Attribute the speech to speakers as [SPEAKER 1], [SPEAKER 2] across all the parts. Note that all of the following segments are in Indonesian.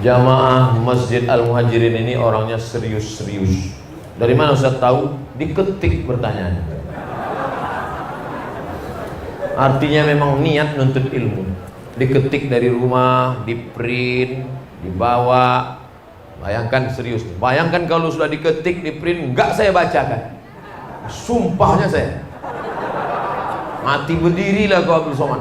[SPEAKER 1] Jamaah Masjid Al-Muhajirin ini orangnya serius-serius. Dari mana Ustaz tahu? Diketik pertanyaan. Artinya memang niat nuntut ilmu. Diketik dari rumah, di print, dibawa. Bayangkan serius. Bayangkan kalau sudah diketik, di print, enggak saya bacakan. Sumpahnya saya mati berdirilah kau Abdul Somad.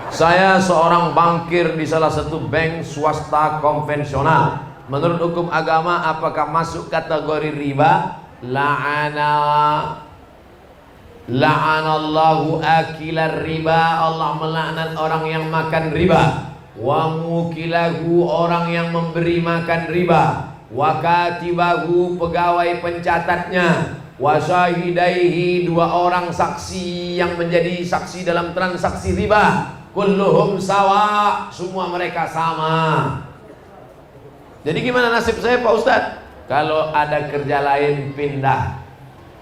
[SPEAKER 1] Saya seorang bankir di salah satu bank swasta konvensional. Menurut hukum agama apakah masuk kategori riba? La'anallahu akilar riba. Allah melaknat orang yang makan riba. Wa mukilahu, orang yang memberi makan riba. Wa katibahu, pegawai pencatatnya. Wa syahidaihi, dua orang saksi yang menjadi saksi dalam transaksi riba. Kulluhum sawa, semua mereka sama. Jadi gimana nasib saya Pak Ustadz? Kalau ada kerja lain pindah.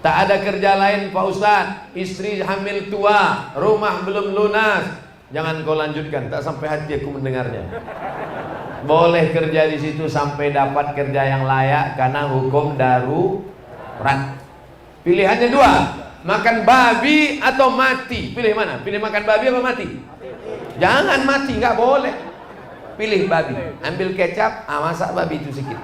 [SPEAKER 1] Tak ada kerja lain Pak Ustadz, istri hamil tua, rumah belum lunas, jangan kau lanjutkan, tak sampai hati aku mendengarnya. Boleh kerja di situ sampai dapat kerja yang layak karena hukum darurat. Pilihannya dua, makan babi atau mati. Pilih mana? Pilih makan babi apa mati? Jangan mati, nggak boleh. Pilih babi, ambil kecap, masak babi itu sedikit.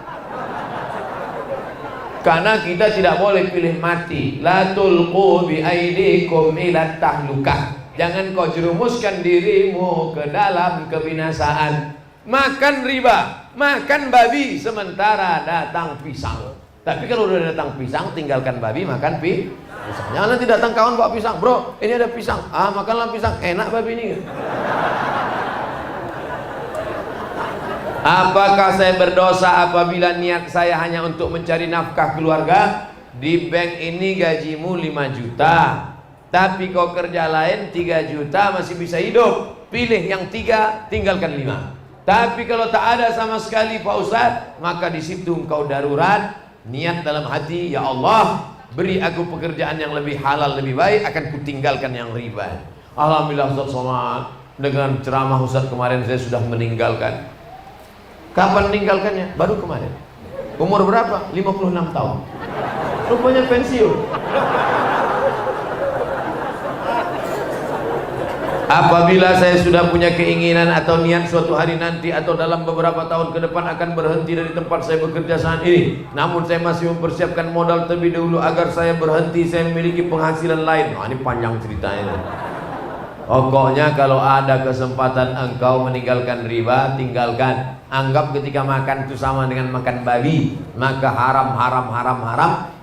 [SPEAKER 1] Karena kita tidak boleh pilih mati. La tulqu bi aidikum ila tahlukah. Jangan kau jerumuskan dirimu ke dalam kebinasaan. Makan riba, makan babi, sementara datang pisang. Tapi kalau udah datang pisang, tinggalkan babi, makan pisang. Jangan nanti datang kawan bawa pisang, bro, ini ada pisang. Makanlah pisang, enak babi ini. Apakah saya berdosa apabila niat saya hanya untuk mencari nafkah keluarga? Di bank ini gajimu 5 juta, tapi kau kerja lain 3 juta masih bisa hidup. Pilih yang 3, tinggalkan 5. Tapi kalau tak ada sama sekali Pak Ustadz, maka di situ engkau darurat, niat dalam hati, ya Allah, beri aku pekerjaan yang lebih halal, lebih baik, akan kutinggalkan yang riba. Alhamdulillah Ustadz Somad, dengan ceramah Ustadz kemarin saya sudah meninggalkan. Kapan meninggalkannya? Baru kemarin. Umur berapa? 56 tahun. Rupanya pensiun. Apabila saya sudah punya keinginan atau niat suatu hari nanti atau dalam beberapa tahun ke depan akan berhenti dari tempat saya bekerja saat ini, namun saya masih mempersiapkan modal terlebih dahulu agar saya berhenti, saya memiliki penghasilan lain. Ini panjang ceritanya. Pokoknya kalau ada kesempatan engkau meninggalkan riba, tinggalkan. Anggap ketika makan itu sama dengan makan babi, maka haram,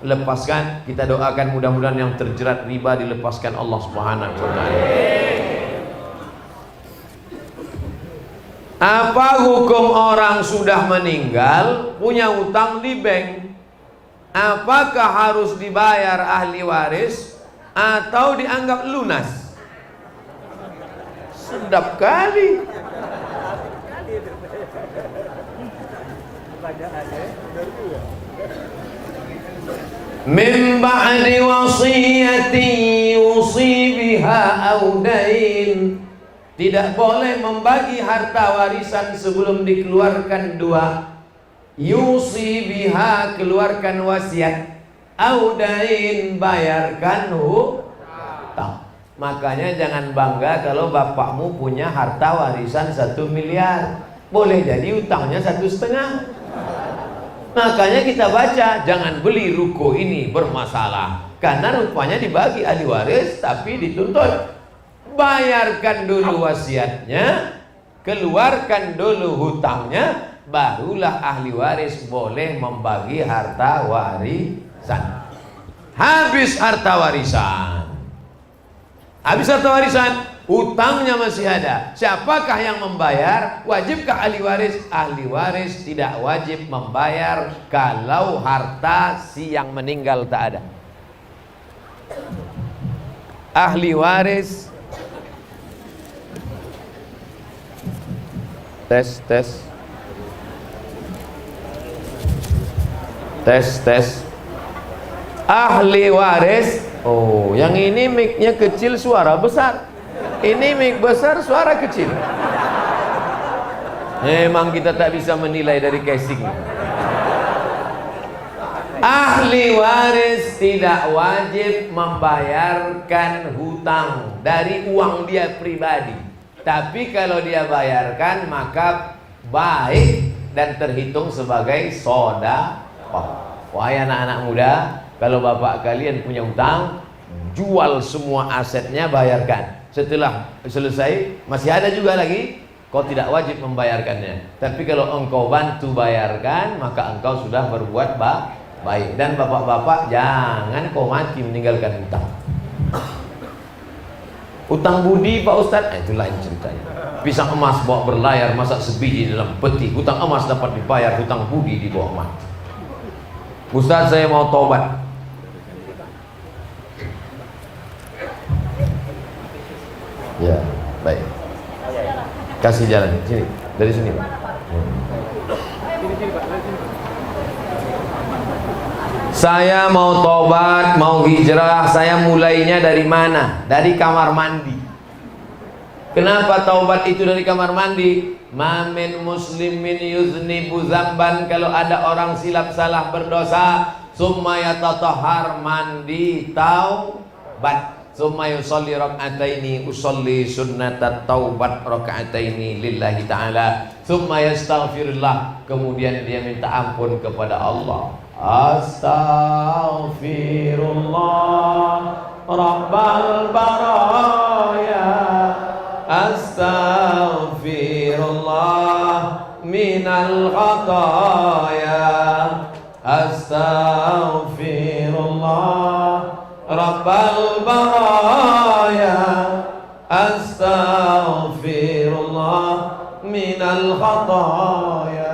[SPEAKER 1] lepaskan. Kita doakan mudah-mudahan yang terjerat riba dilepaskan Allah Subhanahu wa taala. Apa hukum orang sudah meninggal punya utang di bank? Apakah harus dibayar ahli waris atau dianggap lunas? Sedap kali. Min ba'di wasiyati yusi biha aw dain. Tidak boleh membagi harta warisan sebelum dikeluarkan dua. Yusi biha, keluarkan wasiat. Aw dain, bayarkan hutang. Makanya jangan bangga kalau bapakmu punya harta warisan 1 miliar. Boleh jadi utangnya 1,5. Makanya kita baca, jangan beli ruko ini bermasalah. Karena rupanya dibagi ahli waris tapi dituntut. Bayarkan dulu wasiatnya, keluarkan dulu hutangnya, barulah ahli waris boleh membagi harta warisan. Habis harta warisan, hutangnya masih ada. Siapakah yang membayar? Wajibkah ahli waris? Ahli waris tidak wajib membayar kalau harta si yang meninggal tak ada. Ahli waris tes. Ahli waris. Oh, yang ini mic-nya kecil, suara besar. Ini mic besar, suara kecil. Memang kita tak bisa menilai dari casing. Ahli waris tidak wajib membayarkan hutang dari uang dia pribadi. Tapi kalau dia bayarkan maka baik dan terhitung sebagai sedekah. Wahai anak-anak muda, kalau bapak kalian punya hutang, jual semua asetnya, bayarkan. Setelah selesai masih ada juga lagi, kau tidak wajib membayarkannya. Tapi kalau engkau bantu bayarkan, maka engkau sudah berbuat baik. Dan bapak-bapak, jangan kau mati meninggalkan hutang. Hutang budi Pak Ustadz, itu lain ceritanya. Pisang emas bawa berlayar, masak sebiji dalam peti. Hutang emas dapat dibayar, hutang budi dibawa mati. Ustadz, saya mau tobat. Ya, baik. Kasih jalan sini, dari sini, Pak. Saya mau tobat, mau hijrah. Saya mulainya dari mana? Dari kamar mandi. Kenapa taubat itu dari kamar mandi? Mamin muslimin yuznibu zamban. Kalau ada orang silap salah berdosa, summa yatatahhar, mandi taubat. Summa yusalli rak'ataini, usalli sunnatat taubat rak'ataini lillahi ta'ala. Summa yastaghfirullah, kemudian dia minta ampun kepada Allah. Astaghfirullah Rabbal baraya, astaghfirullah minal khataya, astaghfirullah Rabbal baraya, astaghfirullah minal khataya.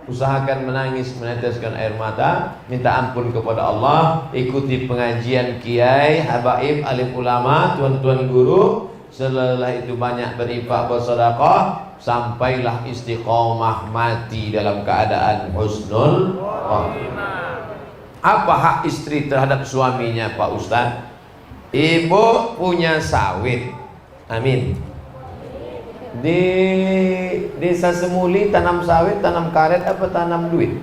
[SPEAKER 1] Usahakan menangis, meneteskan air mata, minta ampun kepada Allah. Ikuti pengajian kiai, habaib, alim ulama, tuan-tuan guru. Setelah itu banyak berinfak, bersedekah, sampailah istiqomah mati dalam keadaan husnul khotimah. Apa hak istri terhadap suaminya Pak Ustaz? Ibu punya sawit, amin. Di desa Semuli tanam sawit, tanam karet, apa tanam duit?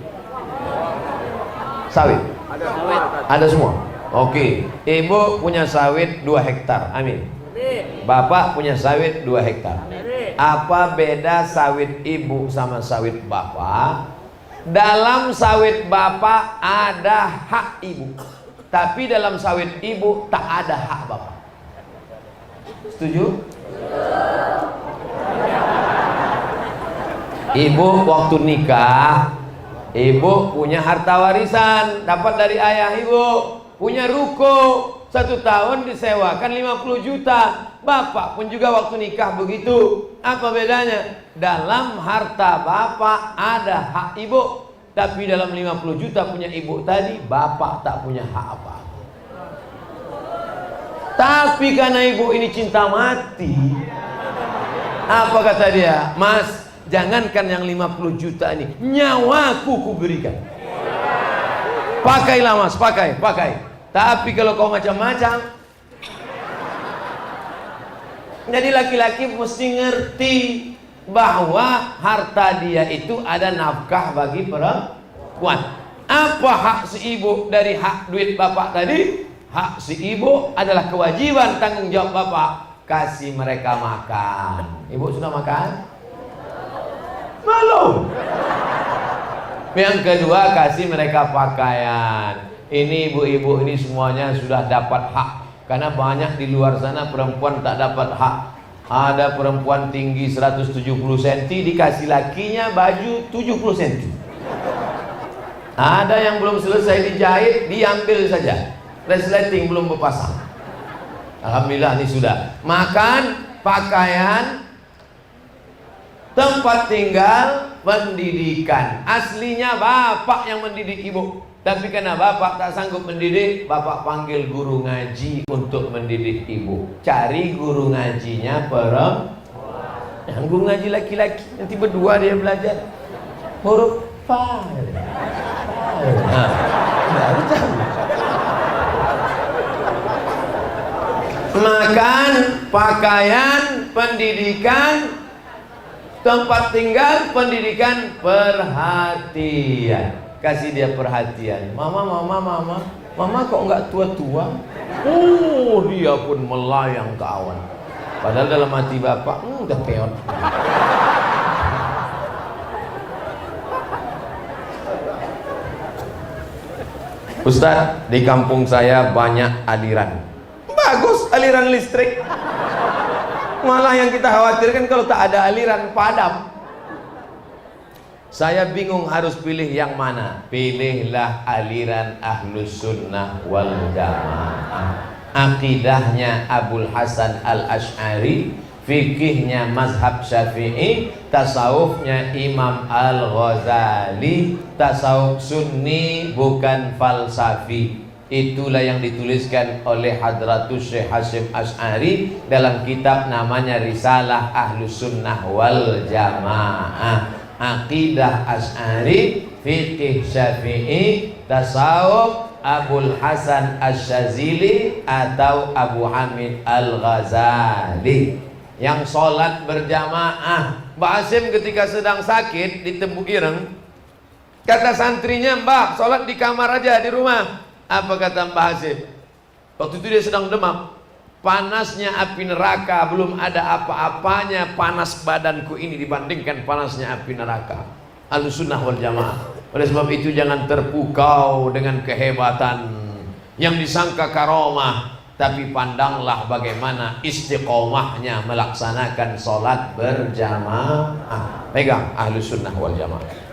[SPEAKER 1] Sawit. Ada semua. Oke. Ibu punya sawit 2 hektar, amin. Bapak punya sawit 2 hektar. Apa beda sawit ibu sama sawit bapak? Dalam sawit bapak ada hak ibu, tapi dalam sawit ibu tak ada hak bapak. Setuju? Ibu waktu nikah, ibu punya harta warisan dapat dari ayah ibu, punya ruko 1 tahun disewakan 50 juta. Bapak pun juga waktu nikah begitu. Apa bedanya? Dalam harta bapak ada hak ibu, tapi dalam 50 juta punya ibu tadi, bapak tak punya hak apa. Tapi karena ibu ini cinta mati, apa kata dia? Mas, jangankan yang 50 juta ini, nyawaku kuberikan. Pakailah mas, pakai. Tapi kalau kau macam-macam, jadi laki-laki mesti ngerti bahwa harta dia itu ada nafkah bagi perempuan. Apa hak si ibu dari hak duit bapak tadi? Hak si ibu adalah kewajiban tanggung jawab bapak, kasih mereka makan. Ibu sudah makan? Belum. Yang kedua, kasih mereka pakaian. Ini ibu-ibu ini semuanya sudah dapat hak, karena banyak di luar sana perempuan tak dapat hak. Ada perempuan tinggi 170 cm dikasih lakinya baju 70 cm. Ada yang belum selesai dijahit diambil saja, resleting belum berpasang. Alhamdulillah ini sudah. Makan, pakaian, tempat tinggal, pendidikan. Aslinya bapak yang mendidik ibu, tapi karena bapak tak sanggup mendidik, bapak panggil guru ngaji untuk mendidik ibu. Cari guru ngajinya perempuan. Yang guru ngaji laki-laki, nanti berdua dia belajar huruf fa. Makan, pakaian, pendidikan, tempat tinggal, pendidikan, perhatian. Kasih dia perhatian. Mama, mama, mama, mama kok nggak tua-tua? Oh, dia pun melayang ke awan. Padahal dalam hati bapak, udah peot. Ustaz, di kampung saya banyak aliran. Bagus aliran listrik. Malah yang kita khawatirkan kalau tak ada aliran, padam. Saya bingung harus pilih yang mana. Pilihlah aliran Ahlus Sunnah wal Jamaah. Akidahnya Abul Hasan Al-Asy'ari, fikihnya mazhab Syafi'i, tasawufnya Imam Al-Ghazali, tasawuf sunni bukan falsafi. Itulah yang dituliskan oleh Hadratus Syekh Hasyim Asy'ari dalam kitab namanya Risalah Ahlus Sunnah wal Jamaah. Aqidah Asy'ari, fikih Syafi'i, tasawuf Abul Hasan Asy-Syadzili atau Abu Hamid Al-Ghazali. Yang sholat berjamaah. Mbak Hasyim ketika sedang sakit di Tebu Ireng, kata santrinya, Mbak sholat di kamar aja di rumah. Apa kata Mbak Hasyim? Waktu itu dia sedang demam. Panasnya api neraka, belum ada apa-apanya panas badanku ini dibandingkan panasnya api neraka. Ahlus Sunnah wal Jamaah. Oleh sebab itu jangan terpukau dengan kehebatan yang disangka karomah, tapi pandanglah bagaimana istiqomahnya melaksanakan sholat berjamaah. Pegang Ahlus Sunnah wal Jamaah.